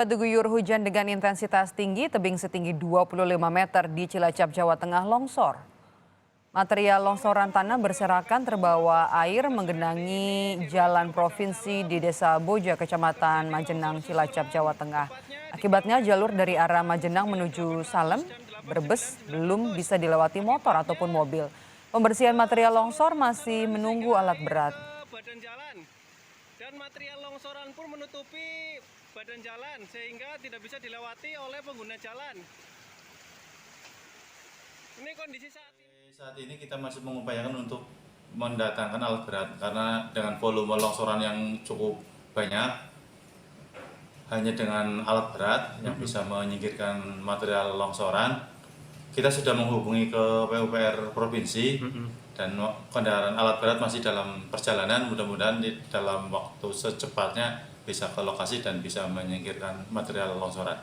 Diguyur hujan dengan intensitas tinggi, tebing setinggi 25 meter di Cilacap, Jawa Tengah longsor. Material longsoran tanah berserakan terbawa air menggenangi jalan provinsi di Desa Boja, Kecamatan Majenang, Cilacap, Jawa Tengah. Akibatnya jalur dari arah Majenang menuju Salem, Brebes belum bisa dilewati motor ataupun mobil. Pembersihan material longsor masih menunggu alat berat. Dan material longsoran pun menutupi badan jalan sehingga tidak bisa dilewati oleh pengguna jalan. Ini kondisi saat ini kita masih mengupayakan untuk mendatangkan alat berat karena dengan volume longsoran yang cukup banyak, hanya dengan alat berat yang bisa menyingkirkan material longsoran. Kita sudah menghubungi ke PUPR provinsi dan kendaraan alat berat masih dalam perjalanan. Mudah-mudahan dalam waktu secepatnya bisa ke lokasi dan bisa menyingkirkan material longsoran.